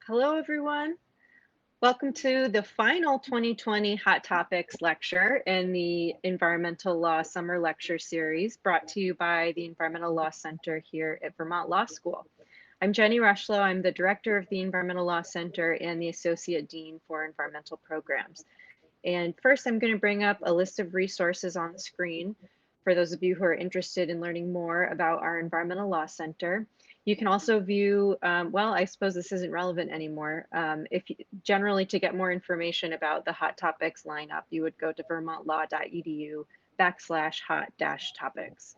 Hello, everyone. Welcome to the final 2020 Hot Topics lecture in the Environmental Law Summer Lecture Series brought to you by the Environmental Law Center here at Vermont Law School. I'm Jenny Rushlow. I'm the Director of the Environmental Law Center and the Associate Dean for Environmental Programs. And first, I'm going to bring up a list of resources on the screen for those of you who are interested in learning more about our Environmental Law Center. You can also view, well, I suppose this isn't relevant anymore. Generally, to get more information about the Hot Topics lineup, you would go to vermontlaw.edu/hot-topics.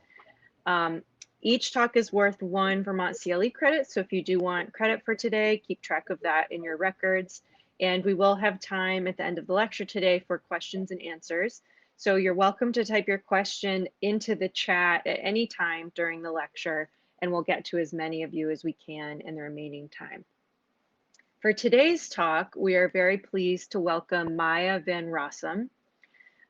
Each talk is worth 1 Vermont CLE credit. So if you do want credit for today, keep track of that in your records. And we will have time at the end of the lecture today for questions and answers. So you're welcome to type your question into the chat at any time during the lecture, and we'll get to as many of you as we can in the remaining time. For today's talk, we are very pleased to welcome Maya Van Rossum.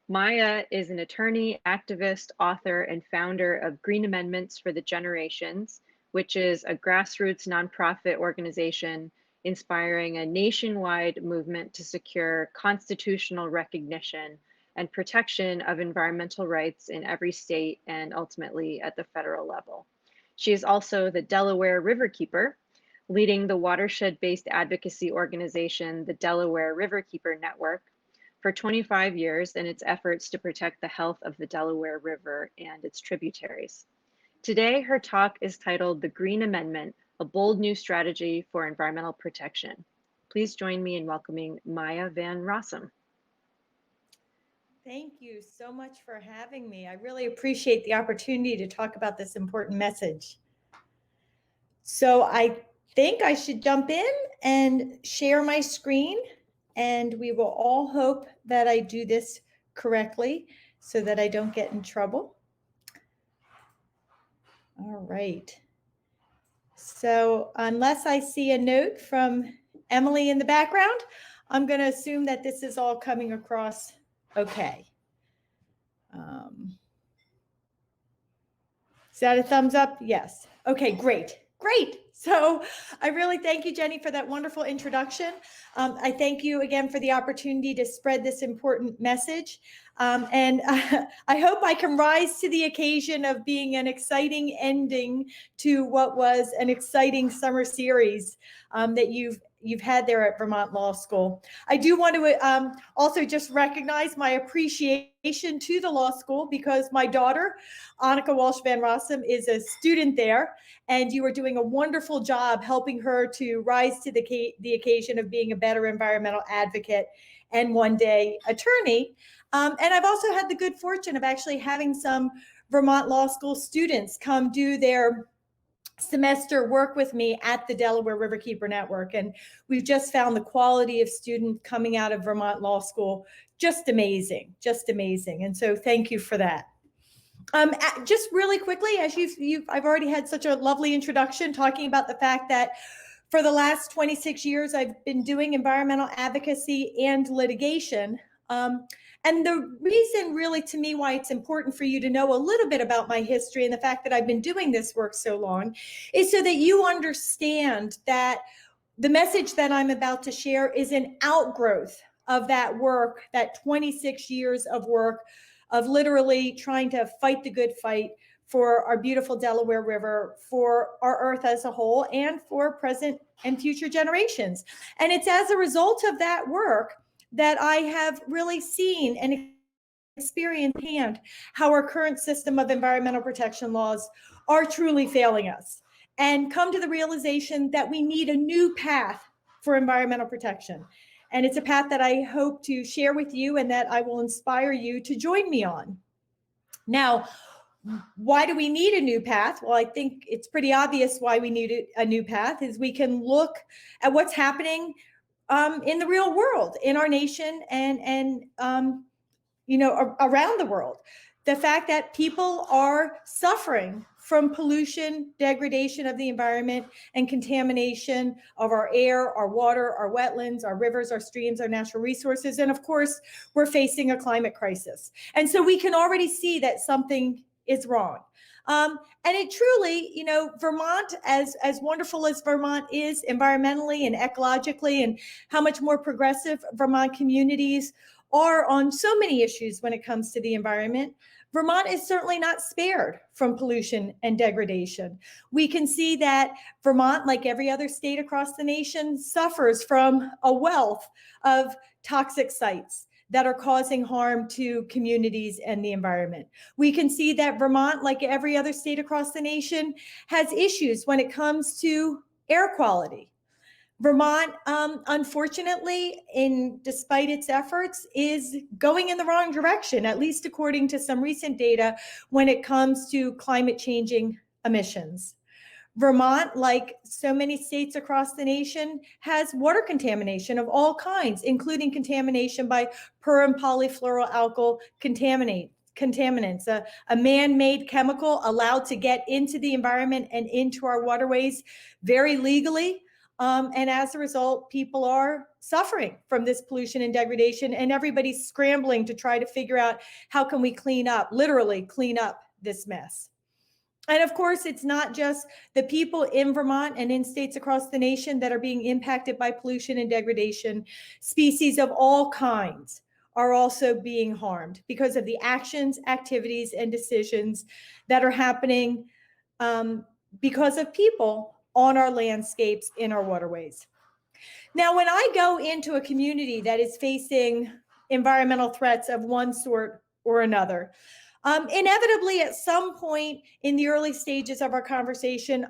Maya is an attorney, activist, author, and founder of Green Amendments for the Generations, which is a grassroots nonprofit organization inspiring a nationwide movement to secure constitutional recognition and protection of environmental rights in every state and ultimately at the federal level. She is also the Delaware Riverkeeper, leading the watershed-based advocacy organization, the Delaware Riverkeeper Network, for 25 years in its efforts to protect the health of the Delaware River and its tributaries. Today, her talk is titled The Green Amendment, a bold new strategy for environmental protection. Please join me in welcoming Maya Van Rossum. Thank you so much for having me. I really appreciate the opportunity to talk about this important message. So I think I should jump in and share my screen, and we will all hope that I do this correctly so that I don't get in trouble. All right. So unless I see a note from Emily in the background, I'm going to assume that this is all coming across okay. Is that a thumbs up? Yes. Okay, great. Great. So I really thank you, Jenny, for that wonderful introduction. I thank you again for the opportunity to spread this important message. And I hope I can rise to the occasion of being an exciting ending to what was an exciting summer series that you've had there at Vermont Law School. I do want to also just recognize my appreciation to the law school because my daughter, Annika Walsh Van Rossum, is a student there, and you are doing a wonderful job helping her to rise to the occasion of being a better environmental advocate and one day attorney. And I've also had the good fortune of actually having some Vermont Law School students come do their semester work with me at the Delaware Riverkeeper Network. And we've just found the quality of student coming out of Vermont Law School just amazing, just amazing. And so thank you for that. Just really quickly, as I've already had such a lovely introduction talking about the fact that for the last 26 years, I've been doing environmental advocacy and litigation. And the reason really to me why it's important for you to know a little bit about my history and the fact that I've been doing this work so long is so that you understand that the message that I'm about to share is an outgrowth of that work, that 26 years of work of literally trying to fight the good fight for our beautiful Delaware River, for our earth as a whole, and for present and future generations. And it's as a result of that work that I have really seen and experienced firsthand how our current system of environmental protection laws are truly failing us, and come to the realization that we need a new path for environmental protection. And it's a path that I hope to share with you and that I will inspire you to join me on. Now, why do we need a new path? Well, I think it's pretty obvious why we need a new path is we can look at what's happening in the real world, in our nation and around the world. The fact that people are suffering from pollution, degradation of the environment, and contamination of our air, our water, our wetlands, our rivers, our streams, our natural resources. And of course, we're facing a climate crisis. And so we can already see that something is wrong. And it truly, you know, Vermont, as wonderful as Vermont is environmentally and ecologically, and how much more progressive Vermont communities are on so many issues when it comes to the environment, Vermont is certainly not spared from pollution and degradation. We can see that Vermont, like every other state across the nation, suffers from a wealth of toxic sites that are causing harm to communities and the environment. We can see that Vermont, like every other state across the nation, has issues when it comes to air quality. Vermont, unfortunately, despite its efforts, is going in the wrong direction, at least according to some recent data when it comes to climate changing emissions. Vermont, like so many states across the nation, has water contamination of all kinds, including contamination by per and polyfluoroalkyl contaminants, a man-made chemical allowed to get into the environment and into our waterways very legally. And as a result, people are suffering from this pollution and degradation, and everybody's scrambling to try to figure out how can we literally clean up this mess. And of course, it's not just the people in Vermont and in states across the nation that are being impacted by pollution and degradation. Species of all kinds are also being harmed because of the actions, activities, and decisions that are happening because of people on our landscapes, in our waterways. Now, when I go into a community that is facing environmental threats of one sort or another, inevitably at some point in the early stages of our conversation,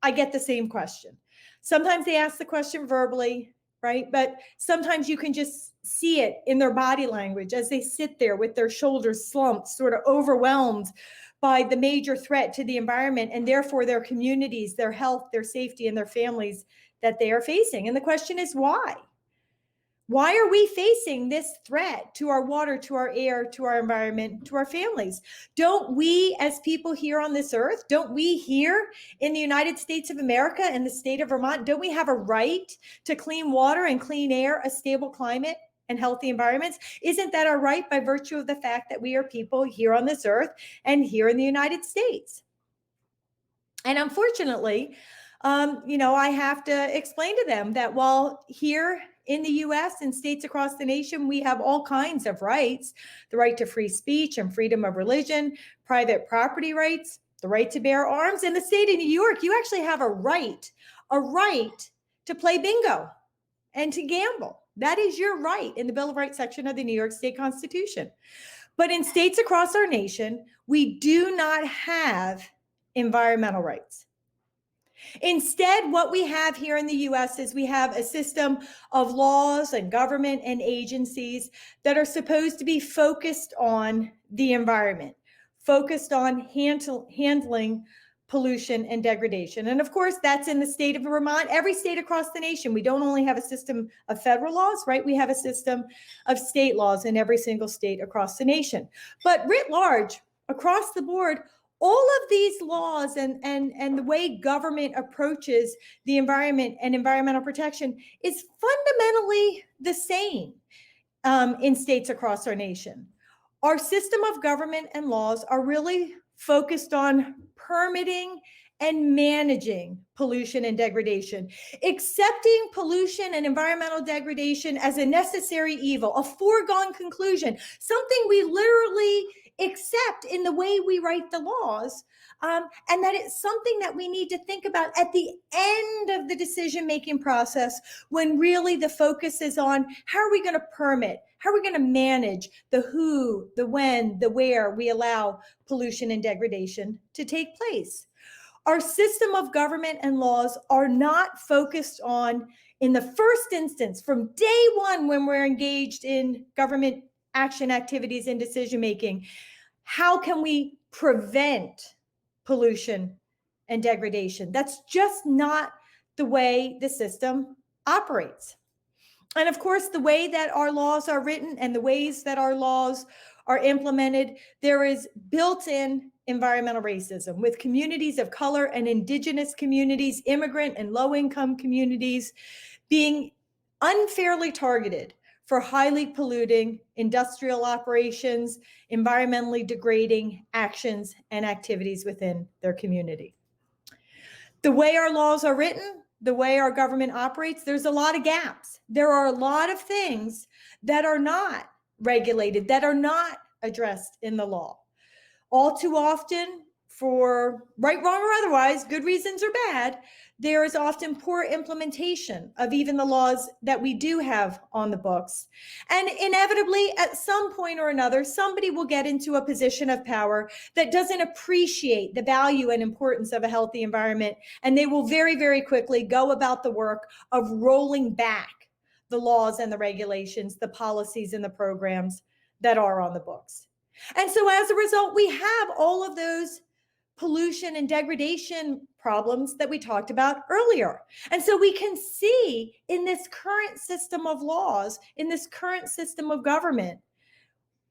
I get the same question. Sometimes they ask the question verbally, right? But sometimes you can just see it in their body language as they sit there with their shoulders slumped, sort of overwhelmed by the major threat to the environment and therefore their communities, their health, their safety, and their families that they are facing. And the question is why? Why are we facing this threat to our water, to our air, to our environment, to our families? Don't we, as people here on this earth, don't we here in the United States of America and the state of Vermont, don't we have a right to clean water and clean air, a stable climate, and healthy environments? Isn't that our right by virtue of the fact that we are people here on this earth and here in the United States? And unfortunately, I have to explain to them that while here in the US and states across the nation, we have all kinds of rights, the right to free speech and freedom of religion, private property rights, the right to bear arms. In the state of New York, you actually have a right to play bingo and to gamble. That is your right in the Bill of Rights section of the New York State Constitution. But in states across our nation, we do not have environmental rights. Instead, what we have here in the US is we have a system of laws and government and agencies that are supposed to be focused on the environment, focused on handling pollution and degradation. And of course, that's in the state of Vermont, every state across the nation. We don't only have a system of federal laws, right? We have a system of state laws in every single state across the nation. But writ large, across the board, all of these laws and the way government approaches the environment and environmental protection is fundamentally the same in states across our nation. Our system of government and laws are really focused on permitting and managing pollution and degradation, accepting pollution and environmental degradation as a necessary evil, a foregone conclusion, something we literally accept in the way we write the laws, and that it's something that we need to think about at the end of the decision-making process when really the focus is on how are we going to permit, how are we going to manage the who, the when, the where we allow pollution and degradation to take place. Our system of government and laws are not focused on, in the first instance, from day one when we're engaged in government action activities and decision-making, how can we prevent pollution and degradation? That's just not the way the system operates. And of course, the way that our laws are written and the ways that our laws are implemented, there is built-in environmental racism with communities of color and indigenous communities, immigrant and low-income communities being unfairly targeted for highly polluting industrial operations, environmentally degrading actions and activities within their community. The way our laws are written, the way our government operates, there's a lot of gaps. There are a lot of things that are not regulated, that are not addressed in the law. All too often, for right, wrong, or otherwise, good reasons or bad, there is often poor implementation of even the laws that we do have on the books. And inevitably, at some point or another, somebody will get into a position of power that doesn't appreciate the value and importance of a healthy environment. And they will very, very quickly go about the work of rolling back the laws and the regulations, the policies and the programs that are on the books. And so as a result, we have all of those pollution and degradation problems that we talked about earlier. And so we can see in this current system of laws, in this current system of government,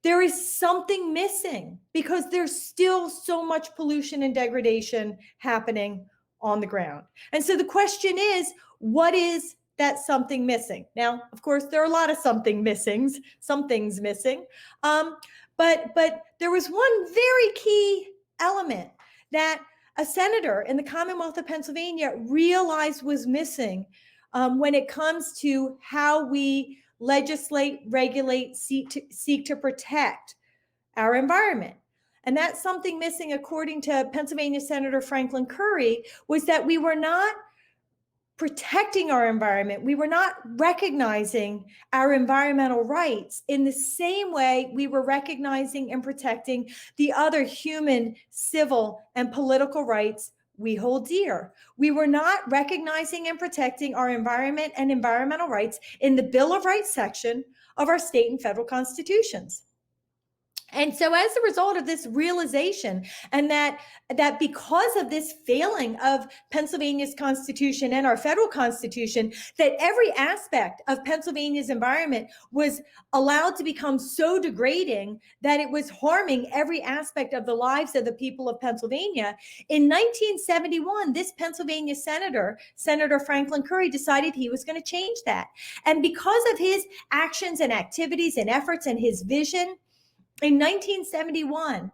there is something missing because there's still so much pollution and degradation happening on the ground. And so the question is, what is that something missing? Now, of course, there are a lot of some things missing. But there was one very key element that a senator in the Commonwealth of Pennsylvania realized was missing when it comes to how we legislate, regulate, seek to protect our environment. And that's something missing, according to Pennsylvania Senator Franklin Curry, was that we were not protecting our environment. We were not recognizing our environmental rights in the same way we were recognizing and protecting the other human, civil, and political rights we hold dear. We were not recognizing and protecting our environment and environmental rights in the Bill of Rights section of our state and federal constitutions. And so as a result of this realization, and that because of this failing of Pennsylvania's Constitution and our federal Constitution, that every aspect of Pennsylvania's environment was allowed to become so degrading that it was harming every aspect of the lives of the people of Pennsylvania, in 1971, this Pennsylvania senator, Senator Franklin Curry, decided he was going to change that. And because of his actions and activities and efforts and his vision, in 1971,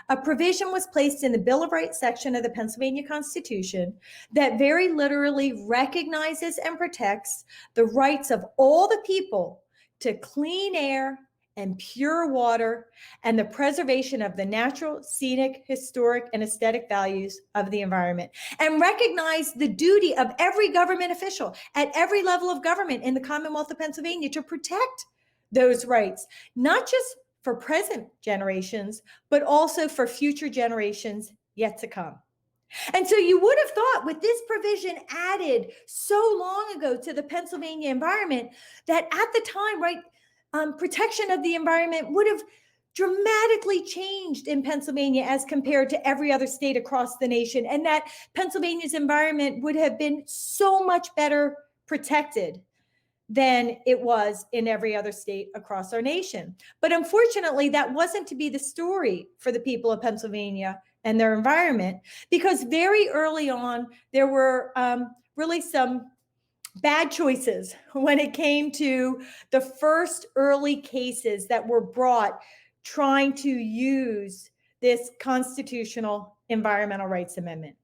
a provision was placed in the Bill of Rights section of the Pennsylvania Constitution that very literally recognizes and protects the rights of all the people to clean air and pure water and the preservation of the natural, scenic, historic, and aesthetic values of the environment, and recognize the duty of every government official at every level of government in the Commonwealth of Pennsylvania to protect those rights, not just for present generations, but also for future generations yet to come. And so you would have thought, with this provision added so long ago to the Pennsylvania environment, that at the time, right, protection of the environment would have dramatically changed in Pennsylvania as compared to every other state across the nation, and that Pennsylvania's environment would have been so much better protected than it was in every other state across our nation. But unfortunately, that wasn't to be the story for the people of Pennsylvania and their environment, because very early on, there were really some bad choices when it came to the first early cases that were brought trying to use this constitutional environmental rights amendment.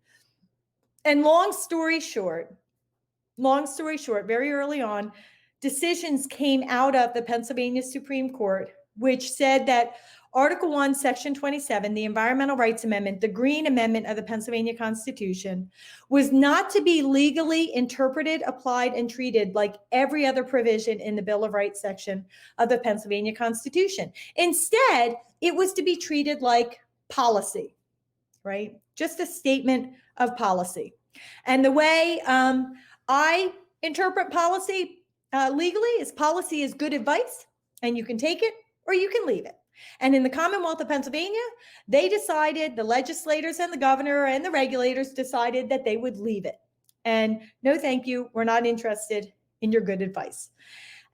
And long story short, very early on, decisions came out of the Pennsylvania Supreme Court, which said that Article 1, Section 27, the Environmental Rights Amendment, the Green Amendment of the Pennsylvania Constitution, was not to be legally interpreted, applied, and treated like every other provision in the Bill of Rights section of the Pennsylvania Constitution. Instead, it was to be treated like policy, right? Just a statement of policy. And the way I interpret policy legally is policy is good advice, and you can take it or you can leave it. And in the Commonwealth of Pennsylvania, they decided, the legislators and the governor and the regulators decided that they would leave it. And no, thank you. We're not interested in your good advice.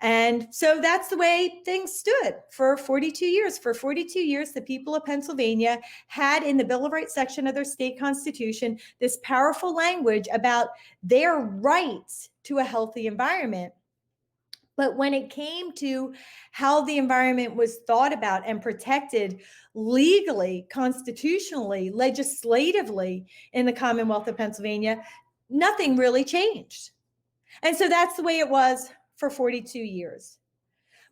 And so that's the way things stood for 42 years. For 42 years, the people of Pennsylvania had in the Bill of Rights section of their state constitution this powerful language about their rights to a healthy environment. But when it came to how the environment was thought about and protected legally, constitutionally, legislatively in the Commonwealth of Pennsylvania, nothing really changed. And so that's the way it was for 42 years.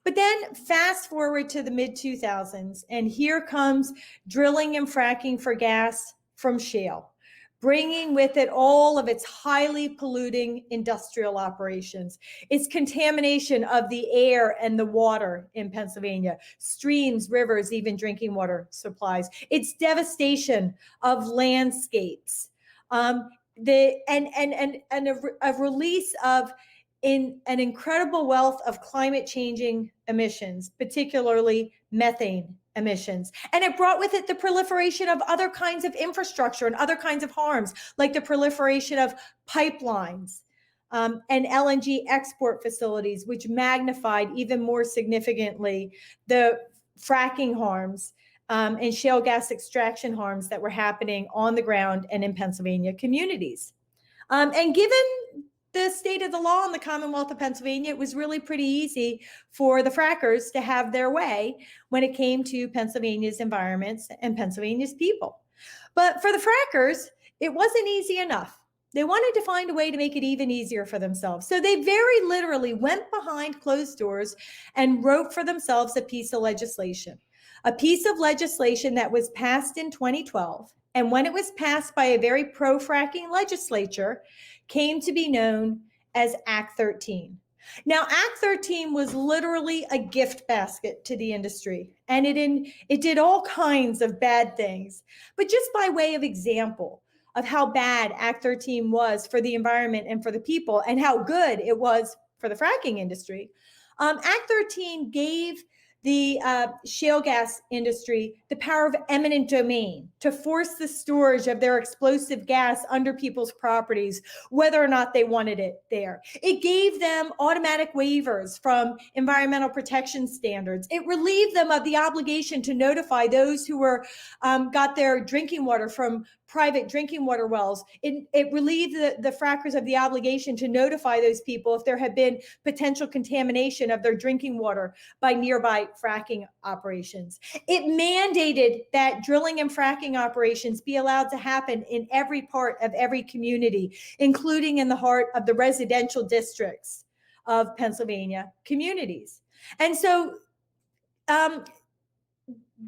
But then fast forward to the mid 2000s, and here comes drilling and fracking for gas from shale, bringing with it all of its highly polluting industrial operations, its contamination of the air and the water in Pennsylvania, streams, rivers, even drinking water supplies, its devastation of landscapes, a release of in an incredible wealth of climate changing emissions, particularly methane emissions. And it brought with it the proliferation of other kinds of infrastructure and other kinds of harms, like the proliferation of pipelines and LNG export facilities, which magnified even more significantly the fracking harms and shale gas extraction harms that were happening on the ground and in Pennsylvania communities. And given the state of the law in the Commonwealth of Pennsylvania, it was really pretty easy for the frackers to have their way when it came to Pennsylvania's environments and Pennsylvania's people. But for the frackers, it wasn't easy enough. They wanted to find a way to make it even easier for themselves. So they very literally went behind closed doors and wrote for themselves a piece of legislation that was passed in 2012. And when it was passed by a very pro-fracking legislature, came to be known as Act 13. Now, Act 13 was literally a gift basket to the industry, and it did all kinds of bad things. But just by way of example of how bad Act 13 was for the environment and for the people, and how good it was for the fracking industry, Act 13 gave the shale gas industry the power of eminent domain to force the storage of their explosive gas under people's properties, whether or not they wanted it there. It gave them automatic waivers from environmental protection standards. It relieved them of the obligation to notify those who were got their drinking water from private drinking water wells. It relieved the frackers of the obligation to notify those people if there had been potential contamination of their drinking water by nearby fracking operations. It mandated that drilling and fracking operations be allowed to happen in every part of every community, including in the heart of the residential districts of Pennsylvania communities. And so,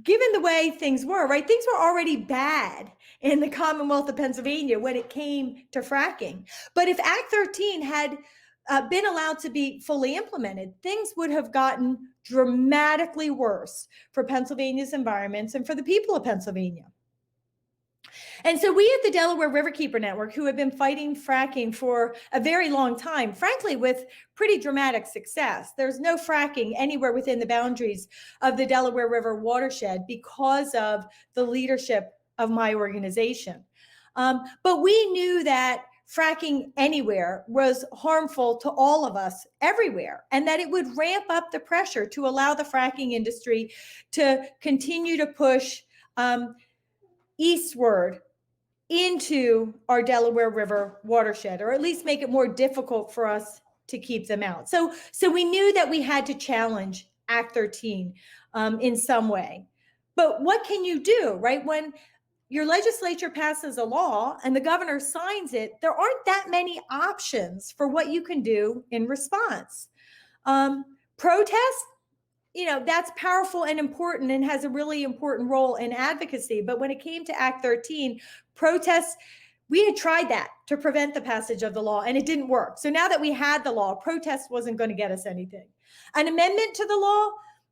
given the way things were, right, things were already bad in the Commonwealth of Pennsylvania when it came to fracking. But if Act 13 had been allowed to be fully implemented, things would have gotten dramatically worse for Pennsylvania's environments and for the people of Pennsylvania. And so we at the Delaware Riverkeeper Network, who have been fighting fracking for a very long time, frankly, with pretty dramatic success. There's no fracking anywhere within the boundaries of the Delaware River watershed because of the leadership of my organization. But we knew that fracking anywhere was harmful to all of us everywhere, and that it would ramp up the pressure to allow the fracking industry to continue to push eastward into our Delaware River watershed, or at least make it more difficult for us to keep them out. So we knew that we had to challenge Act 13 in some way. But what can you do, right? When your legislature passes a law and the governor signs it, there aren't that many options for what you can do in response. Protest, that's powerful and important and has a really important role in advocacy. But when it came to Act 13, protests, we had tried that to prevent the passage of the law, and it didn't work. So now that we had the law, protest wasn't going to get us anything. An amendment to the law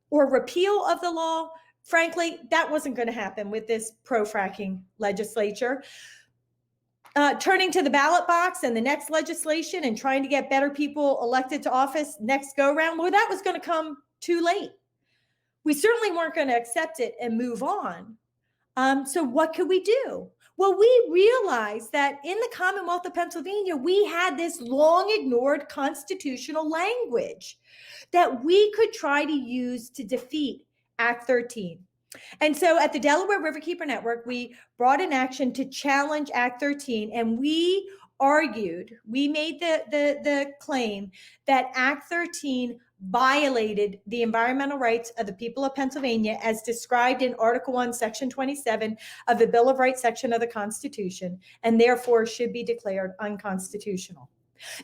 or repeal of the law, frankly, that wasn't going to happen with this pro-fracking legislature. Turning to the ballot box and the next legislation and trying to get better people elected to office next go round, well, that was going to come too late. We certainly weren't going to accept it and move on. So what could we do? Well, we realized that in the Commonwealth of Pennsylvania, we had this long ignored constitutional language that we could try to use to defeat Act 13. And so at the Delaware Riverkeeper Network, we brought an action to challenge Act 13, and we made the claim that Act 13 violated the environmental rights of the people of Pennsylvania as described in Article 1, Section 27 of the Bill of Rights section of the Constitution, and therefore should be declared unconstitutional.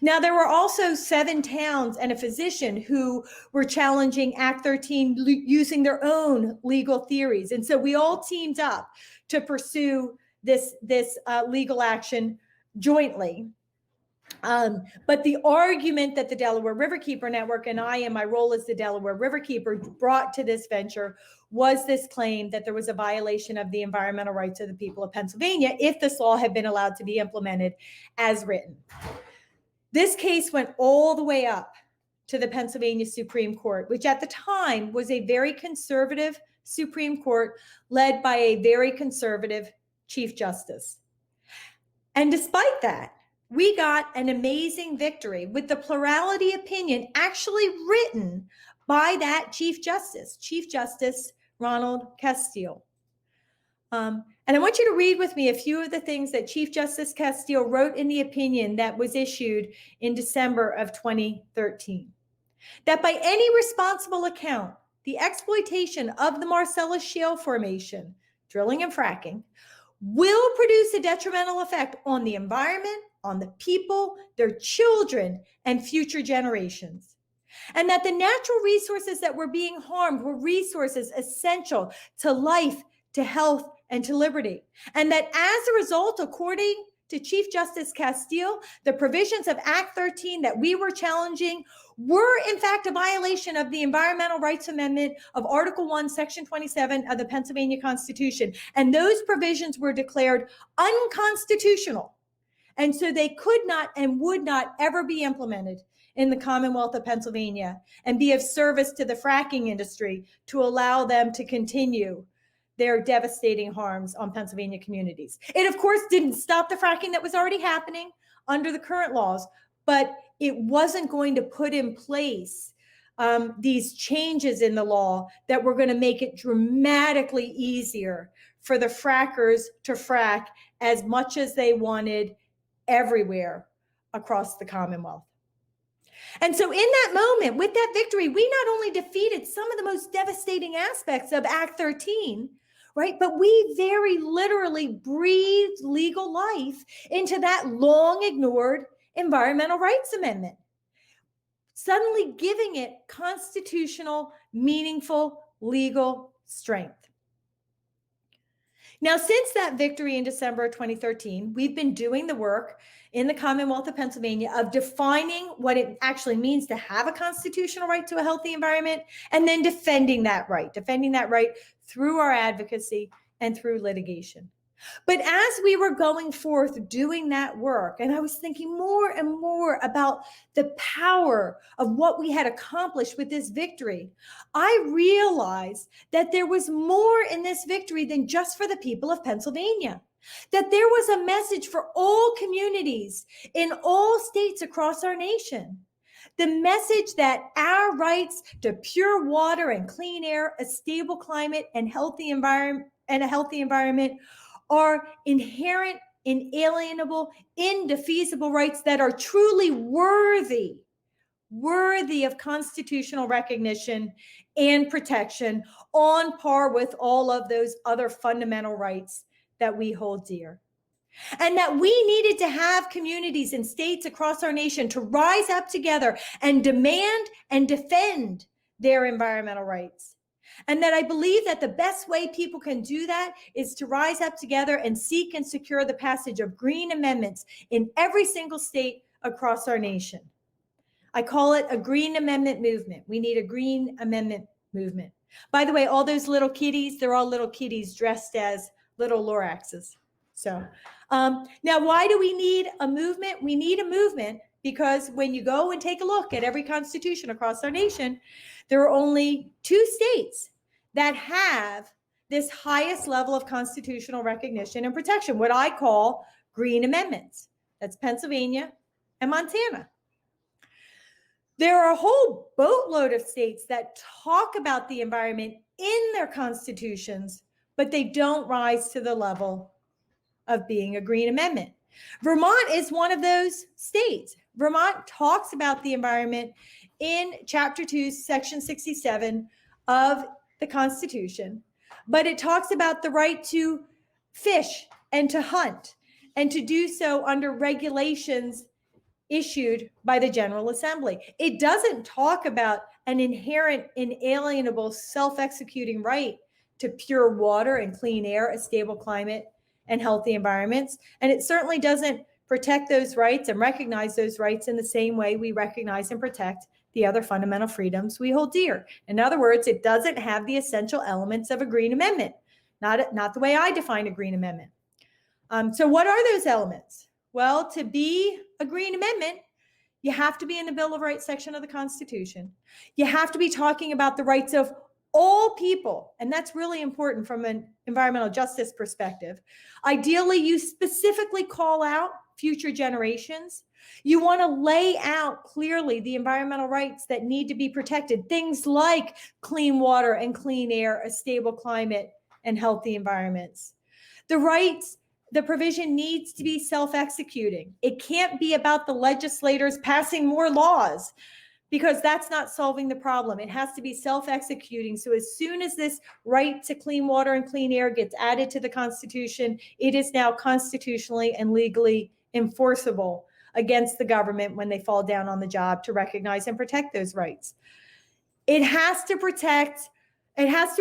Now, there were also 7 towns and a physician who were challenging Act 13 using their own legal theories. And so we all teamed up to pursue this legal action jointly. But the argument that the Delaware Riverkeeper Network and I, in my role as the Delaware Riverkeeper, brought to this venture was this claim that there was a violation of the environmental rights of the people of Pennsylvania if this law had been allowed to be implemented as written. This case went all the way up to the Pennsylvania Supreme Court, which at the time was a very conservative Supreme Court led by a very conservative Chief Justice. And despite that, we got an amazing victory with the plurality opinion actually written by that Chief Justice Ronald Castile. And I want you to read with me a few of the things that Chief Justice Castile wrote in the opinion that was issued in December of 2013. That by any responsible account, the exploitation of the Marcellus Shale Formation, drilling and fracking, will produce a detrimental effect on the environment, on the people, their children, and future generations. And that the natural resources that were being harmed were resources essential to life, to health, and to liberty. And that as a result, according to Chief Justice Castile, the provisions of Act 13 that we were challenging were in fact a violation of the Environmental Rights Amendment of Article 1, Section 27 of the Pennsylvania Constitution. And those provisions were declared unconstitutional. And so they could not and would not ever be implemented in the Commonwealth of Pennsylvania and be of service to the fracking industry to allow them to continue their devastating harms on Pennsylvania communities. It, of course, didn't stop the fracking that was already happening under the current laws, but it wasn't going to put in place these changes in the law that were going to make it dramatically easier for the frackers to frack as much as they wanted everywhere across the Commonwealth. And so in that moment, with that victory, we not only defeated some of the most devastating aspects of Act 13, right, but we very literally breathed legal life into that long ignored Environmental Rights Amendment, suddenly giving it constitutional, meaningful legal strength. Now, since that victory in December of 2013, we've been doing the work in the Commonwealth of Pennsylvania of defining what it actually means to have a constitutional right to a healthy environment, and then defending that right through our advocacy and through litigation. But as we were going forth doing that work, and I was thinking more and more about the power of what we had accomplished with this victory, I realized that there was more in this victory than just for the people of Pennsylvania. That there was a message for all communities in all states across our nation. The message that our rights to pure water and clean air, a stable climate, and a healthy environment are inherent, inalienable, indefeasible rights that are truly worthy of constitutional recognition and protection on par with all of those other fundamental rights that we hold dear. And that we needed to have communities and states across our nation to rise up together and demand and defend their environmental rights. And that I believe that the best way people can do that is to rise up together and seek and secure the passage of green amendments in every single state across our nation. I call it a green amendment movement. We need a green amendment movement. By the way, all those little kitties, they're all little kitties dressed as little Loraxes. So now why do we need a movement? We need a movement because when you go and take a look at every constitution across our nation, there are only 2 states that have this highest level of constitutional recognition and protection, what I call green amendments. That's Pennsylvania and Montana. There are a whole boatload of states that talk about the environment in their constitutions, but they don't rise to the level of being a green amendment. Vermont is one of those states. Vermont talks about the environment in Chapter 2, Section 67 of the Constitution, but it talks about the right to fish and to hunt and to do so under regulations issued by the General Assembly. It doesn't talk about an inherent, inalienable, self-executing right to pure water and clean air, a stable climate, and healthy environments. And it certainly doesn't protect those rights and recognize those rights in the same way we recognize and protect the other fundamental freedoms we hold dear. In other words, it doesn't have the essential elements of a Green Amendment, not the way I define a Green Amendment. So what are those elements? Well, to be a Green Amendment, you have to be in the Bill of Rights section of the Constitution. You have to be talking about the rights of all people, and that's really important from an environmental justice perspective. Ideally, you specifically call out future generations. You want to lay out clearly the environmental rights that need to be protected, things like clean water and clean air, a stable climate, and healthy environments. The provision needs to be self-executing. It can't be about the legislators passing more laws, because that's not solving the problem. It has to be self-executing. So as soon as this right to clean water and clean air gets added to the Constitution, it is now constitutionally and legally enforceable against the government when they fall down on the job to recognize and protect those rights. It has to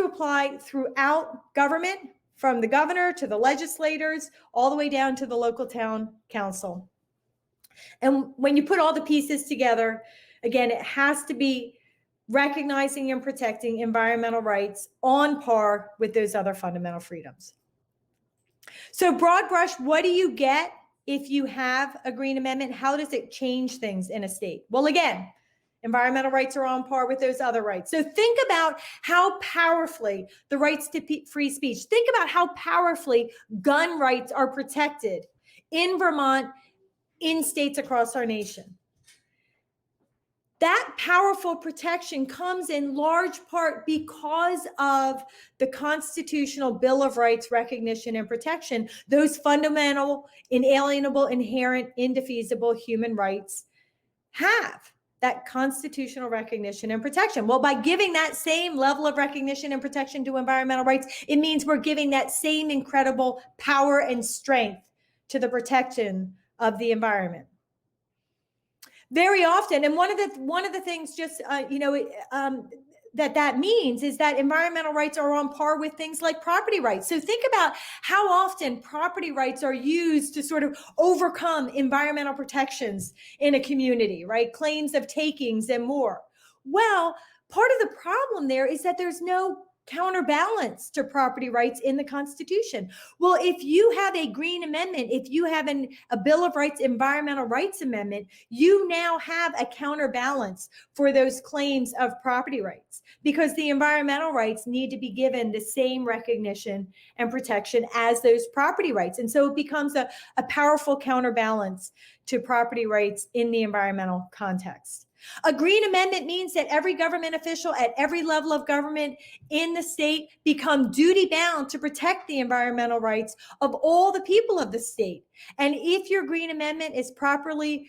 apply throughout government, from the governor to the legislators, all the way down to the local town council. And when you put all the pieces together, again, it has to be recognizing and protecting environmental rights on par with those other fundamental freedoms. So broad brush, what do you get if you have a Green Amendment? How does it change things in a state? Well, again, environmental rights are on par with those other rights. So think about how powerfully the rights to free speech, think about how powerfully gun rights are protected in Vermont, in states across our nation. That powerful protection comes in large part because of the Constitutional Bill of Rights recognition and protection, those fundamental, inalienable, inherent, indefeasible human rights have that constitutional recognition and protection. Well, by giving that same level of recognition and protection to environmental rights, it means we're giving that same incredible power and strength to the protection of the environment. Very often, and one of the things just that means is that environmental rights are on par with things like property rights. So think about how often property rights are used to sort of overcome environmental protections in a community, right? Claims of takings and more. Well, part of the problem there is that there's no counterbalance to property rights in the Constitution. Well, if you have a Green Amendment, if you have a Bill of Rights environmental rights amendment, you now have a counterbalance for those claims of property rights, because the environmental rights need to be given the same recognition and protection as those property rights. And so it becomes a powerful counterbalance to property rights in the environmental context. A Green Amendment means that every government official at every level of government in the state become duty bound to protect the environmental rights of all the people of the state. And if your Green Amendment is properly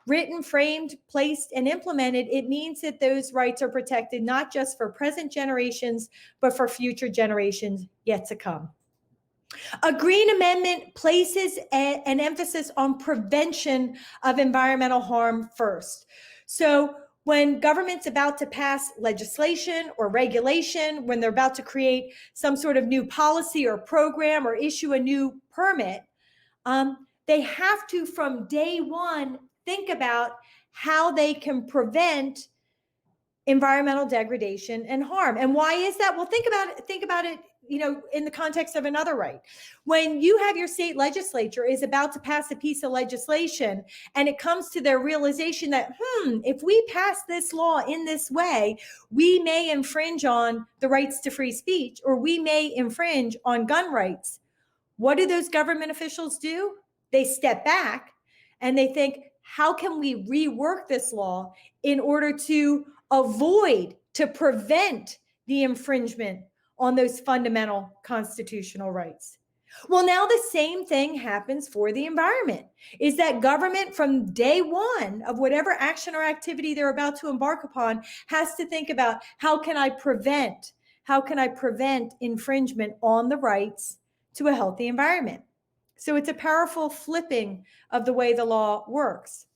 written, framed, placed, and implemented, it means that those rights are protected not just for present generations, but for future generations yet to come. A Green Amendment places an emphasis on prevention of environmental harm first. So when government's about to pass legislation or regulation, when they're about to create some sort of new policy or program or issue a new permit, they have to, from day one, think about how they can prevent environmental degradation and harm. And why is that? Well, think about it, in the context of another right. When you have your state legislature is about to pass a piece of legislation and it comes to their realization that, if we pass this law in this way, we may infringe on the rights to free speech, or we may infringe on gun rights. What do those government officials do? They step back and they think, how can we rework this law in order to prevent the infringement on those fundamental constitutional rights? Well, now the same thing happens for the environment, is that government from day one of whatever action or activity they're about to embark upon has to think about how can I prevent infringement on the rights to a healthy environment. So it's a powerful flipping of the way the law works.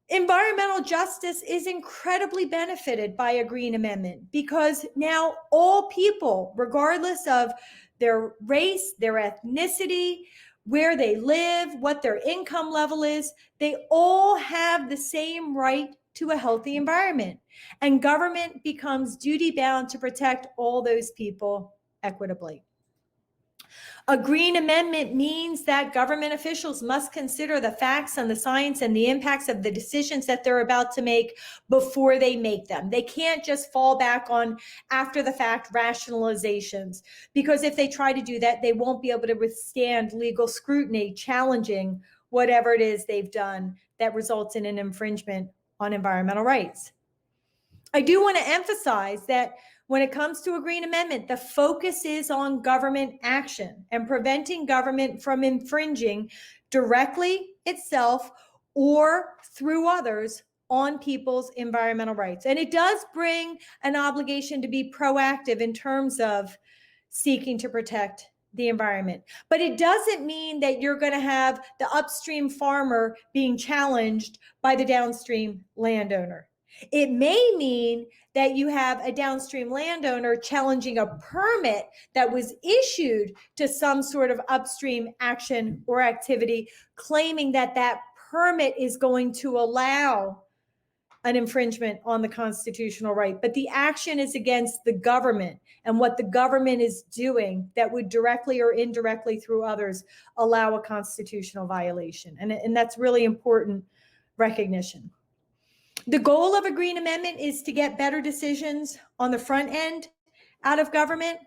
Environmental justice is incredibly benefited by a Green Amendment because now all people, regardless of their race, their ethnicity, where they live, what their income level is, they all have the same right to a healthy environment. And government becomes duty bound to protect all those people equitably. A Green Amendment means that government officials must consider the facts and the science and the impacts of the decisions that they're about to make before they make them. They can't just fall back on after the fact rationalizations, because if they try to do that, they won't be able to withstand legal scrutiny challenging whatever it is they've done that results in an infringement on environmental rights. I do want to emphasize that when it comes to a Green Amendment, the focus is on government action and preventing government from infringing directly itself or through others on people's environmental rights. And it does bring an obligation to be proactive in terms of seeking to protect the environment. But it doesn't mean that you're going to have the upstream farmer being challenged by the downstream landowner. It may mean that you have a downstream landowner challenging a permit that was issued to some sort of upstream action or activity, claiming that that permit is going to allow an infringement on the constitutional right. But the action is against the government and what the government is doing that would directly or indirectly through others allow a constitutional violation. And that's really important recognition. The goal of a Green Amendment is to get better decisions on the front end out of government.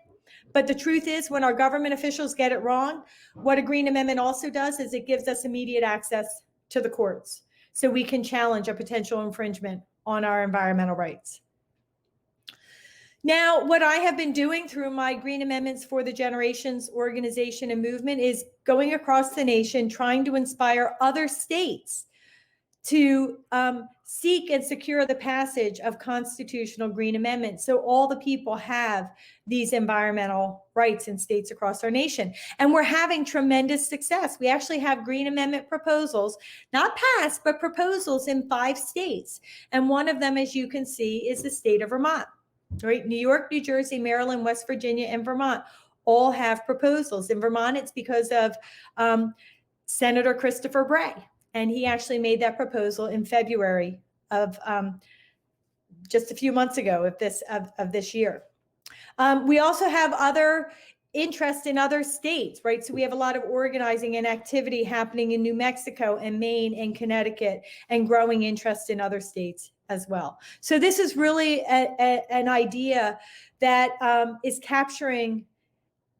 But the truth is, when our government officials get it wrong, what a Green Amendment also does is it gives us immediate access to the courts so we can challenge a potential infringement on our environmental rights. Now, what I have been doing through my Green Amendments for the Generations organization and movement is going across the nation, trying to inspire other states to seek and secure the passage of constitutional Green Amendments so all the people have these environmental rights in states across our nation. And we're having tremendous success. We actually have Green Amendment proposals, not passed, but proposals in 5 states. And one of them, as you can see, is the state of Vermont, right? New York, New Jersey, Maryland, West Virginia, and Vermont all have proposals. In Vermont, it's because of Senator Christopher Bray. And he actually made that proposal in February of just a few months ago of this year. We also have other interest in other states, right? So we have a lot of organizing and activity happening in New Mexico and Maine and Connecticut, and growing interest in other states as well. So this is really an idea that is capturing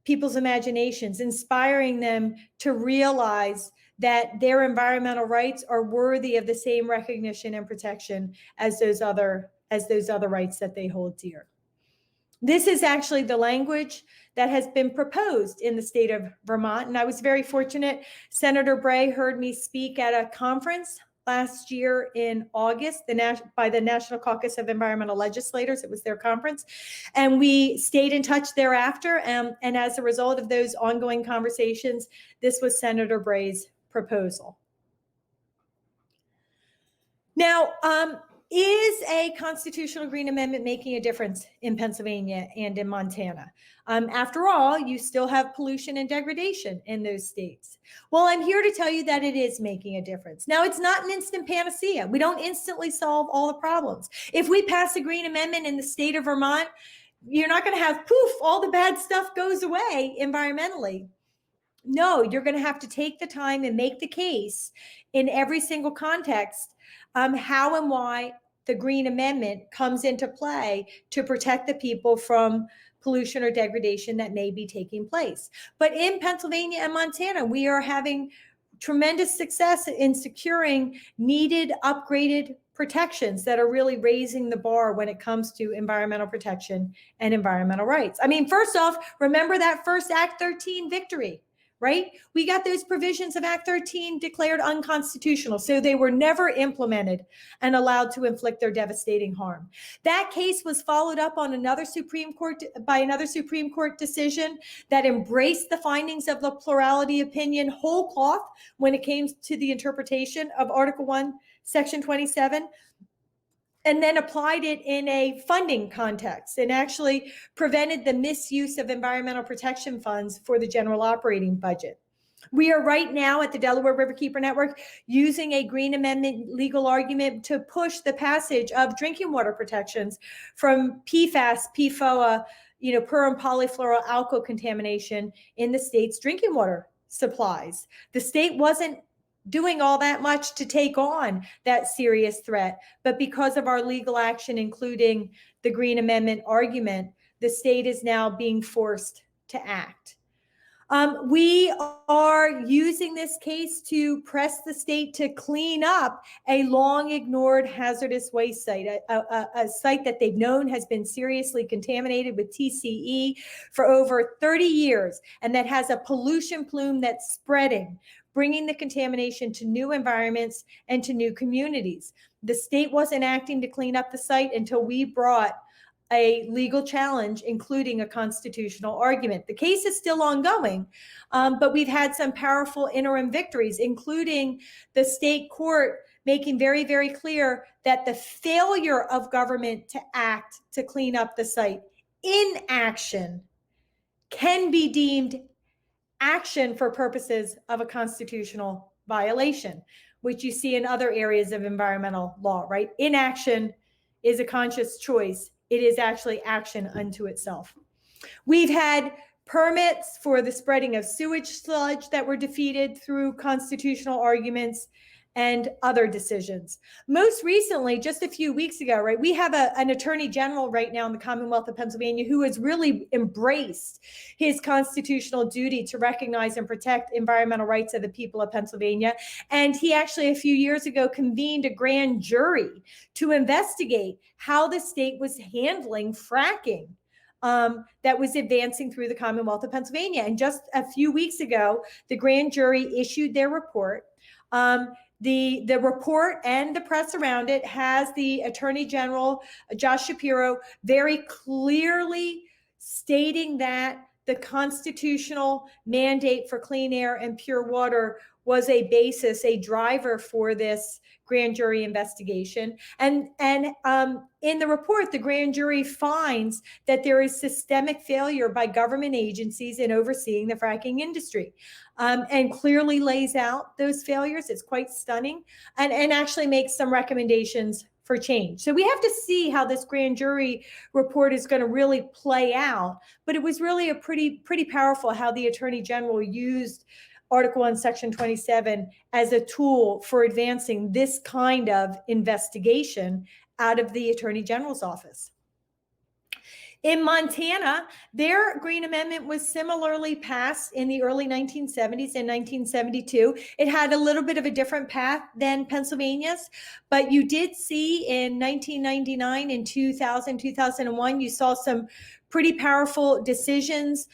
people's imaginations, inspiring them to realize that their environmental rights are worthy of the same recognition and protection as those other rights that they hold dear. This is actually the language that has been proposed in the state of Vermont. And I was very fortunate. Senator Bray heard me speak at a conference last year in August by the National Caucus of Environmental Legislators. It was their conference. And we stayed in touch thereafter. And as a result of those ongoing conversations, this was Senator Bray's proposal. Now, is a constitutional Green Amendment making a difference in Pennsylvania and in Montana? After all, you still have pollution and degradation in those states. Well, I'm here to tell you that it is making a difference. Now, it's not an instant panacea. We don't instantly solve all the problems. If we pass a Green Amendment in the state of Vermont, you're not going to have poof, all the bad stuff goes away environmentally. No, you're going to have to take the time and make the case in every single context how and why the Green Amendment comes into play to protect the people from pollution or degradation that may be taking place. But in Pennsylvania and Montana, we are having tremendous success in securing needed upgraded protections that are really raising the bar when it comes to environmental protection and environmental rights. I mean, first off, remember that first Act 13 victory. right? We got those provisions of Act 13 declared unconstitutional. So they were never implemented and allowed to inflict their devastating harm. That case was followed up on another Supreme Court decision that embraced the findings of the plurality opinion whole cloth when it came to the interpretation of Article 1, Section 27. And then applied it in a funding context and actually prevented the misuse of environmental protection funds for the general operating budget. We are right now at the Delaware Riverkeeper Network using a Green Amendment legal argument to push the passage of drinking water protections from PFAS, PFOA, per and polyfluoroalkyl contamination in the state's drinking water supplies. The state wasn't doing all that much to take on that serious threat. But because of our legal action, including the Green Amendment argument, the state is now being forced to act. We are using this case to press the state to clean up a long ignored hazardous waste site, a site that they've known has been seriously contaminated with TCE for over 30 years, and that has a pollution plume that's spreading, bringing the contamination to new environments and to new communities. The state wasn't acting to clean up the site until we brought a legal challenge, including a constitutional argument. The case is still ongoing, but we've had some powerful interim victories, including the state court making very, very clear that the failure of government to act to clean up the site, inaction, can be deemed action for purposes of a constitutional violation, which you see in other areas of environmental law, right? Inaction is a conscious choice. It is actually action unto itself. We've had permits for the spreading of sewage sludge that were defeated through constitutional arguments and other decisions. Most recently, just a few weeks ago, right, we have an attorney general right now in the Commonwealth of Pennsylvania who has really embraced his constitutional duty to recognize and protect environmental rights of the people of Pennsylvania. And he actually, a few years ago, convened a grand jury to investigate how the state was handling fracking that was advancing through the Commonwealth of Pennsylvania. And just a few weeks ago, the grand jury issued their report. The report and the press around it has the Attorney General, Josh Shapiro, very clearly stating that the constitutional mandate for clean air and pure water was a basis, a driver for this grand jury investigation. And in the report, the grand jury finds that there is systemic failure by government agencies in overseeing the fracking industry, and clearly lays out those failures. It's quite stunning, and actually makes some recommendations for change. So we have to see how this grand jury report is going to really play out. But it was really a pretty powerful how the Attorney General used Article 1, Section 27 as a tool for advancing this kind of investigation out of the Attorney General's office. In Montana, their Green Amendment was similarly passed in the early 1970s and 1972. It had a little bit of a different path than Pennsylvania's, but you did see in 1999 and 2000, 2001, you saw some pretty powerful decisions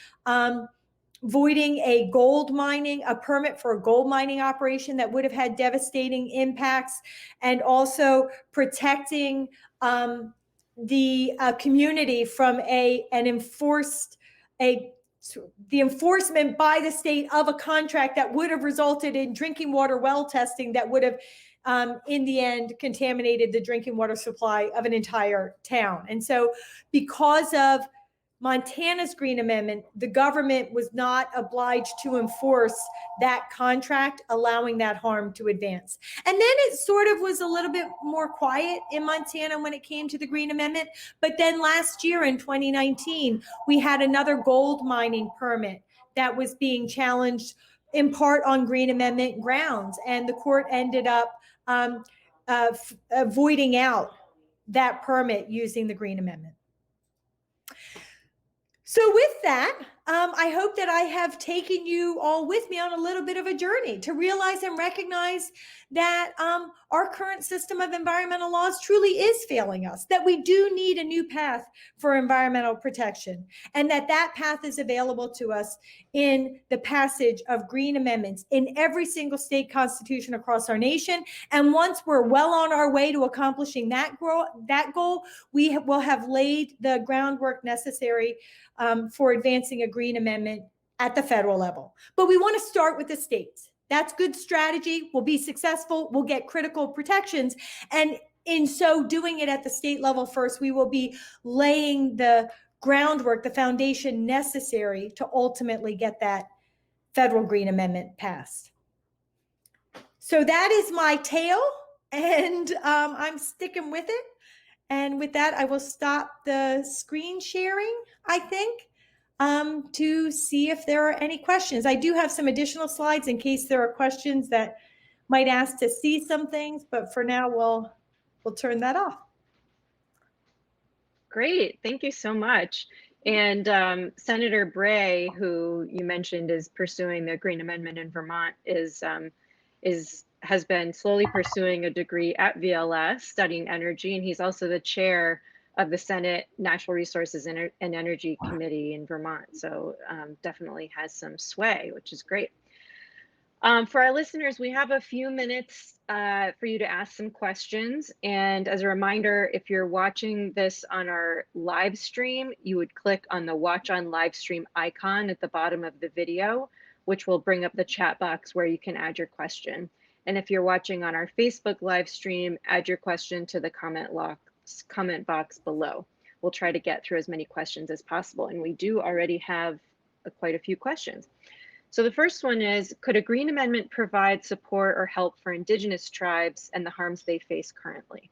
voiding a permit for a gold mining operation that would have had devastating impacts, and also protecting the community from the enforcement by the state of a contract that would have resulted in drinking water well testing that would have in the end contaminated the drinking water supply of an entire town. And so because of Montana's Green Amendment, the government was not obliged to enforce that contract, allowing that harm to advance. And then it sort of was a little bit more quiet in Montana when it came to the Green Amendment. But then last year in 2019, we had another gold mining permit that was being challenged in part on Green Amendment grounds. And the court ended up voiding out that permit using the Green Amendment. So with that, I hope that I have taken you all with me on a little bit of a journey to realize and recognize that our current system of environmental laws truly is failing us, that we do need a new path for environmental protection, and that that path is available to us in the passage of green amendments in every single state constitution across our nation. And once we're well on our way to accomplishing that goal, we will have laid the groundwork necessary for advancing a green amendment at the federal level. But we want to start with the states. That's good strategy. We'll be successful. We'll get critical protections. And in so doing it at the state level first, we will be laying the groundwork, the foundation necessary to ultimately get that federal green amendment passed. So that is my tale, and I'm sticking with it. And with that, I will stop the screen sharing, I think, to see if there are any questions. I do have some additional slides in case there are questions that might ask to see some things, but for now, we'll turn that off. Great, thank you so much. And Senator Bray, who you mentioned is pursuing the Green Amendment in Vermont, has been slowly pursuing a degree at VLS studying energy, and he's also the chair of the Senate Natural Resources and Energy Committee in Vermont. So definitely has some sway, which is great. For our listeners, we have a few minutes for you to ask some questions. And as a reminder, if you're watching this on our live stream, you would click on the Watch on Live Stream icon at the bottom of the video, which will bring up the chat box where you can add your question. And if you're watching on our Facebook live stream, add your question to the comment box below. We'll try to get through as many questions as possible. And we do already have quite a few questions. So the first one is, could a Green Amendment provide support or help for Indigenous tribes and the harms they face currently?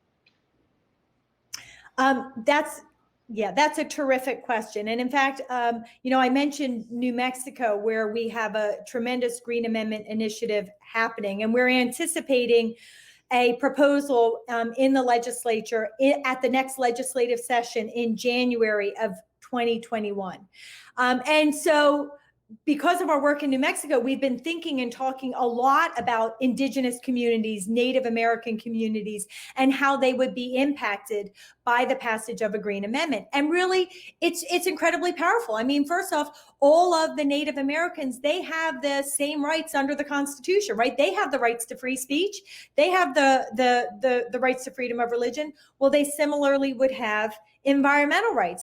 That's a terrific question. And in fact, I mentioned New Mexico, where we have a tremendous Green Amendment initiative happening, and we're anticipating a proposal in the legislature at the next legislative session in January of 2021. And so because of our work in New Mexico, we've been thinking and talking a lot about Indigenous communities, Native American communities, and how they would be impacted by the passage of a Green Amendment. And really, it's incredibly powerful. I mean, first off, all of the Native Americans, they have the same rights under the Constitution, right? They have the rights to free speech. They have the rights to freedom of religion. Well, they similarly would have environmental rights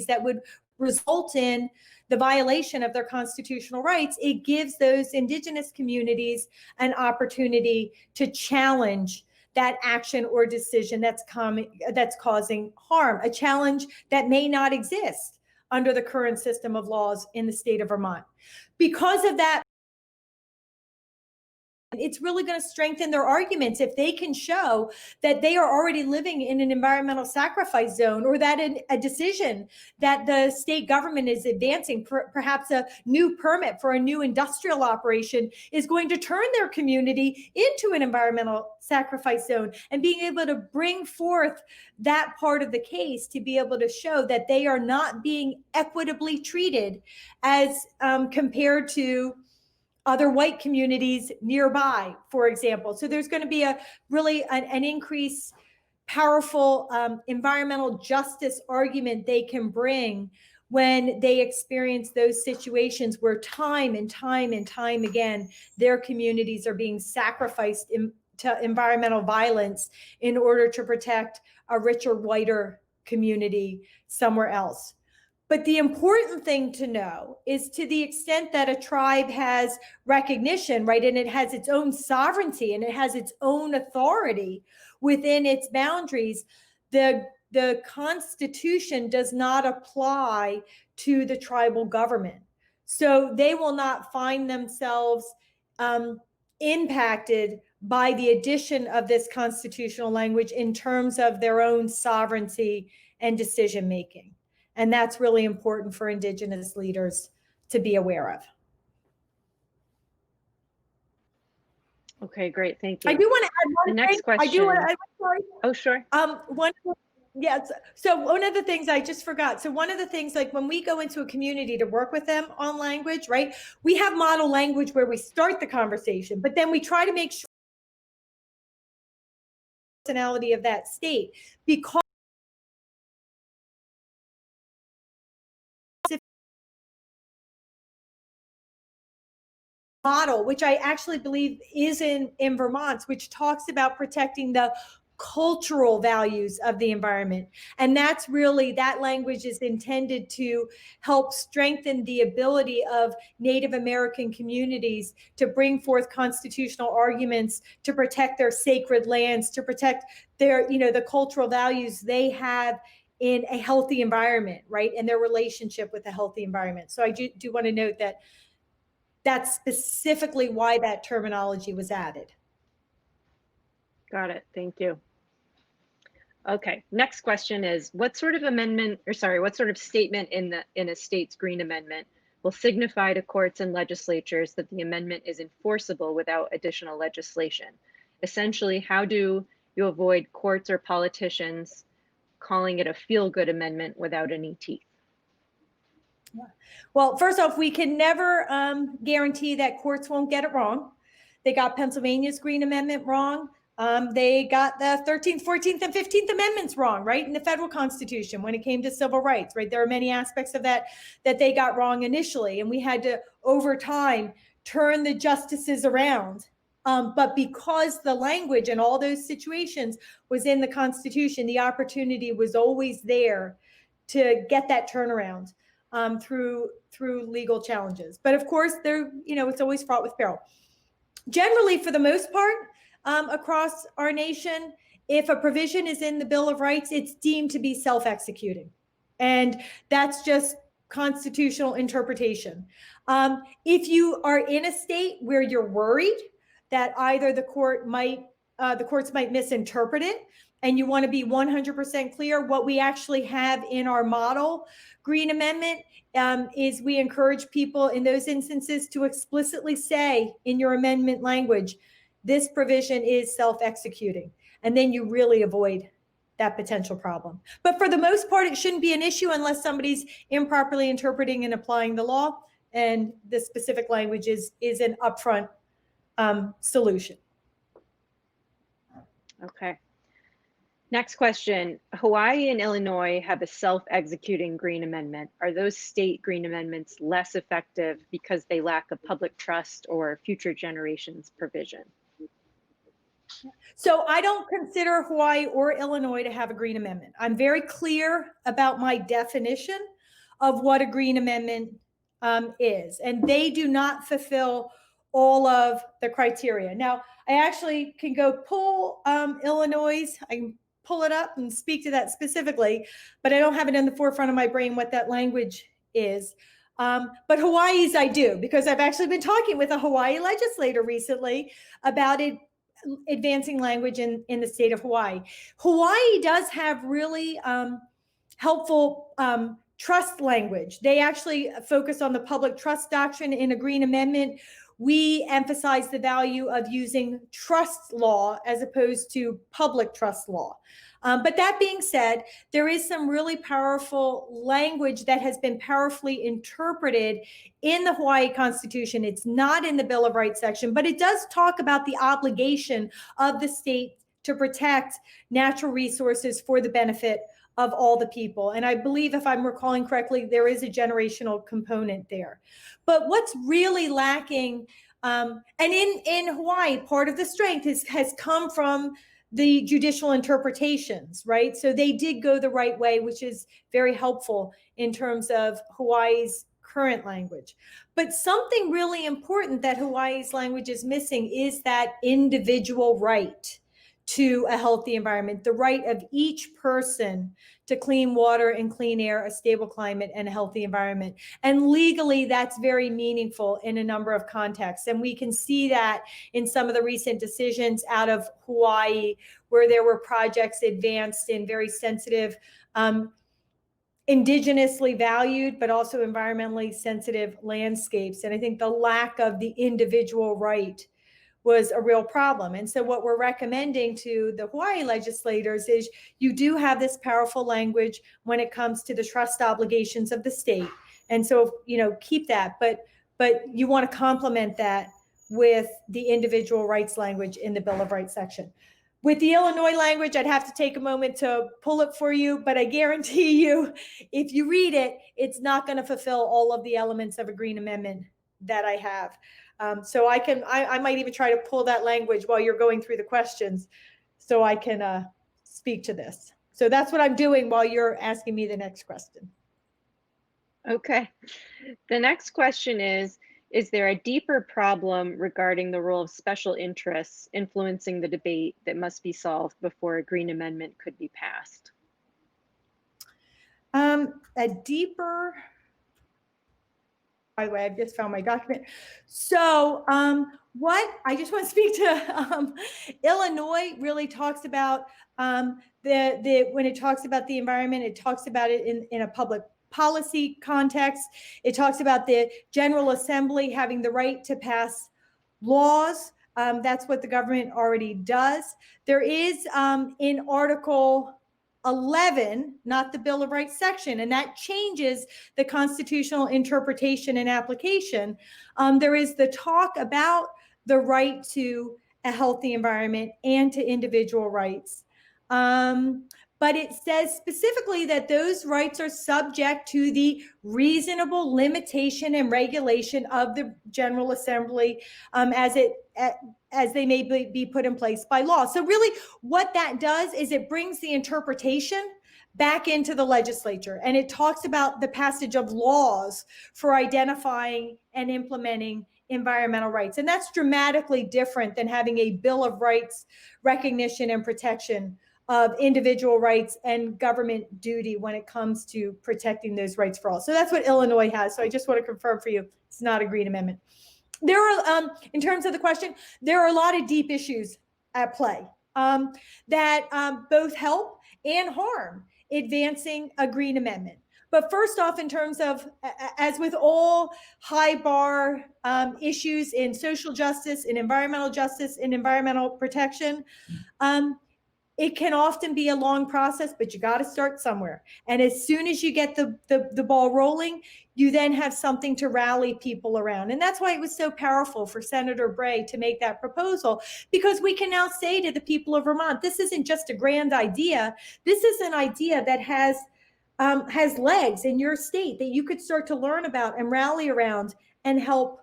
that would result in the violation of their constitutional rights. It gives those Indigenous communities an opportunity to challenge that action or decision that's causing harm, a challenge that may not exist under the current system of laws in the state of Vermont. Because of that, it's really going to strengthen their arguments if they can show that they are already living in an environmental sacrifice zone, or that a decision that the state government is advancing, perhaps a new permit for a new industrial operation, is going to turn their community into an environmental sacrifice zone. And being able to bring forth that part of the case to be able to show that they are not being equitably treated as compared to other white communities nearby, for example. So there's going to be an increased powerful environmental justice argument they can bring when they experience those situations where time and time and time again, their communities are being sacrificed to environmental violence in order to protect a richer, whiter community somewhere else. But the important thing to know is, to the extent that a tribe has recognition, right, and it has its own sovereignty and it has its own authority within its boundaries, the Constitution does not apply to the tribal government. So they will not find themselves impacted by the addition of this constitutional language in terms of their own sovereignty and decision making. And that's really important for Indigenous leaders to be aware of. Okay, great, thank you. I do want to add one the next thing. question. I'm sorry. Oh, sure. Yes. So one of the things I just forgot. So one of the things, like when we go into a community to work with them on language, right? We have model language where we start the conversation, but then we try to make sure the personality of that state, because model, which I actually believe is in Vermont, which talks about protecting the cultural values of the environment. And that's really, that language is intended to help strengthen the ability of Native American communities to bring forth constitutional arguments to protect their sacred lands, to protect their, the cultural values they have in a healthy environment, right? And their relationship with a healthy environment. So I do want to note that that's specifically why that terminology was added. Got it. Thank you. Okay, next question is, what sort of statement in a state's Green Amendment will signify to courts and legislatures that the amendment is enforceable without additional legislation? Essentially, how do you avoid courts or politicians calling it a feel-good amendment without any teeth? Well, first off, we can never guarantee that courts won't get it wrong. They got Pennsylvania's Green Amendment wrong. They got the 13th, 14th, and 15th Amendments wrong, right? In the federal Constitution when it came to civil rights, right? There are many aspects of that they got wrong initially. And we had to, over time, turn the justices around. But because the language in all those situations was in the Constitution, the opportunity was always there to get that turnaround through legal challenges. But of course, it's always fraught with peril. Generally, for the most part, across our nation, if a provision is in the Bill of Rights, it's deemed to be self-executing. And that's just constitutional interpretation. If you are in a state where you're worried that either the courts might misinterpret it, and you want to be 100% clear, what we actually have in our model Green Amendment is we encourage people in those instances to explicitly say in your amendment language, this provision is self-executing. And then you really avoid that potential problem. But for the most part, it shouldn't be an issue unless somebody's improperly interpreting and applying the law. And the specific language is an upfront solution. Okay. Next question. Hawaii and Illinois have a self-executing Green Amendment. Are those state Green Amendments less effective because they lack a public trust or future generations provision? So I don't consider Hawaii or Illinois to have a Green Amendment. I'm very clear about my definition of what a Green Amendment is, and they do not fulfill all of the criteria. Now, I actually can go pull Illinois. I can pull it up and speak to that specifically, but I don't have it in the forefront of my brain what that language is. But Hawaii's I do, because I've actually been talking with a Hawaii legislator recently about it, advancing language in the state of Hawaii. Hawaii does have really helpful trust language. They actually focus on the public trust doctrine in a Green Amendment. We emphasize the value of using trust law as opposed to public trust law. But that being said, there is some really powerful language that has been powerfully interpreted in the Hawaii Constitution. It's not in the Bill of Rights section, but it does talk about the obligation of the state to protect natural resources for the benefit of all the people. And I believe, if I'm recalling correctly, there is a generational component there. But what's really lacking, and in Hawaii, part of the strength has come from the judicial interpretations, right? So they did go the right way, which is very helpful in terms of Hawaii's current language. But something really important that Hawaii's language is missing is that individual right to a healthy environment, the right of each person to clean water and clean air, a stable climate, and a healthy environment. And legally, that's very meaningful in a number of contexts. And we can see that in some of the recent decisions out of Hawaii, where there were projects advanced in very sensitive, indigenously valued, but also environmentally sensitive landscapes. And I think the lack of the individual right was a real problem. And so what we're recommending to the Hawaii legislators is you do have this powerful language when it comes to the trust obligations of the state. And so, keep that, but you want to complement that with the individual rights language in the Bill of Rights section. With the Illinois language, I'd have to take a moment to pull it for you, but I guarantee you, if you read it, it's not going to fulfill all of the elements of a Green Amendment that I have. So I might even try to pull that language while you're going through the questions so I can speak to this. So that's what I'm doing while you're asking me the next question. Okay. The next question is there a deeper problem regarding the role of special interests influencing the debate that must be solved before a Green Amendment could be passed? A deeper, by the way, I've just found my document. So what I just want to speak to Illinois really talks about when it talks about the environment, it talks about it in a public policy context. It talks about the General Assembly having the right to pass laws. That's what the government already does. There is in Article 11, not the Bill of Rights section, and that changes the constitutional interpretation and application. There is the talk about the right to a healthy environment and to individual rights. But it says specifically that those rights are subject to the reasonable limitation and regulation of the General Assembly as they may be put in place by law. So really what that does is it brings the interpretation back into the legislature, and it talks about the passage of laws for identifying and implementing environmental rights. And that's dramatically different than having a Bill of Rights recognition and protection of individual rights and government duty when it comes to protecting those rights for all. So that's what Illinois has. So I just want to confirm for you, it's not a Green Amendment. There are, in terms of the question, there are a lot of deep issues at play that both help and harm advancing a Green Amendment. But first off, in terms of, as with all high bar issues in social justice, in environmental justice, in environmental protection, it can often be a long process, but you got to start somewhere. And as soon as you get the ball rolling, you then have something to rally people around. And that's why it was so powerful for Senator Bray to make that proposal, because we can now say to the people of Vermont, this isn't just a grand idea. This is an idea that has legs in your state that you could start to learn about and rally around and help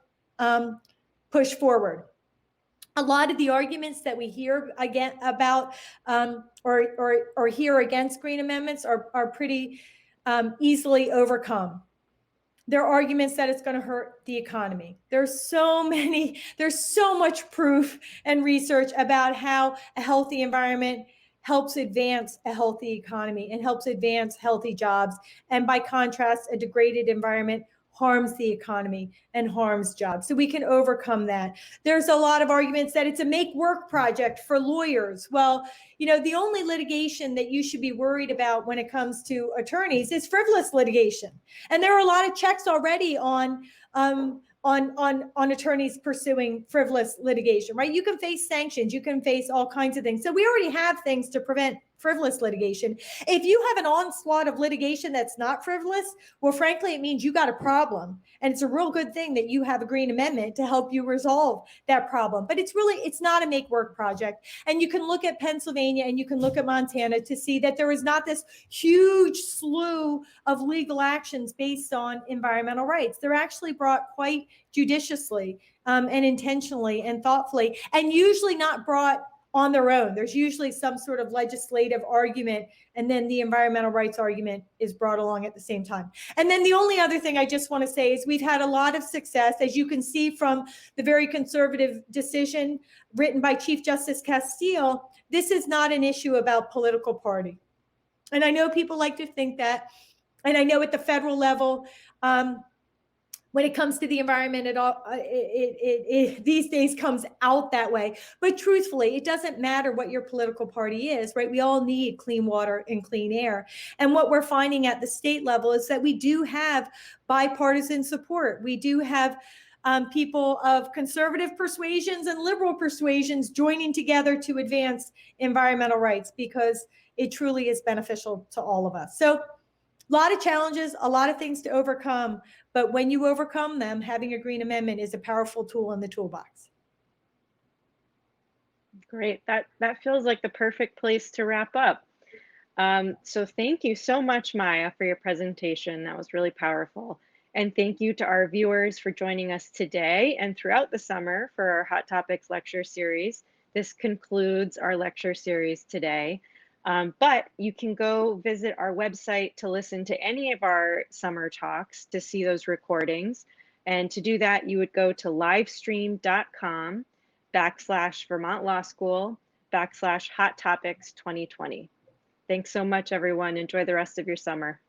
push forward. A lot of the arguments that we hear again about or hear against Green Amendments are pretty easily overcome. There are arguments that it's going to hurt the economy. There's so much proof and research about how a healthy environment helps advance a healthy economy and helps advance healthy jobs. And by contrast, a degraded environment harms the economy and harms jobs. So we can overcome that. There's a lot of arguments that it's a make work project for lawyers. Well, the only litigation that you should be worried about when it comes to attorneys is frivolous litigation. And there are a lot of checks already on attorneys pursuing frivolous litigation, right? You can face sanctions, you can face all kinds of things. So we already have things to prevent frivolous litigation. If you have an onslaught of litigation that's not frivolous, well, frankly, it means you got a problem. And it's a real good thing that you have a Green Amendment to help you resolve that problem. But it's not a make work project. And you can look at Pennsylvania and you can look at Montana to see that there is not this huge slew of legal actions based on environmental rights. They're actually brought quite judiciously and intentionally and thoughtfully, and usually not brought on their own. There's usually some sort of legislative argument, and then the environmental rights argument is brought along at the same time. And then the only other thing I just want to say is we've had a lot of success, as you can see from the very conservative decision written by Chief Justice Castile. This is not an issue about political party. And I know people like to think that, and I know at the federal level, when it comes to the environment, it these days comes out that way. But truthfully, it doesn't matter what your political party is, right? We all need clean water and clean air. And what we're finding at the state level is that we do have bipartisan support. We do have people of conservative persuasions and liberal persuasions joining together to advance environmental rights, because it truly is beneficial to all of us. So a lot of challenges, a lot of things to overcome, but when you overcome them, having a green amendment is a powerful tool in the toolbox. Great. That feels like the perfect place to wrap up. So thank you so much, Maya, for your presentation. That was really powerful. And thank you to our viewers for joining us today and throughout the summer for our Hot Topics lecture series. This concludes our lecture series today. But you can go visit our website to listen to any of our summer talks to see those recordings. And to do that, you would go to livestream.com/Vermont Law School/Hot Topics 2020. Thanks so much, everyone. Enjoy the rest of your summer.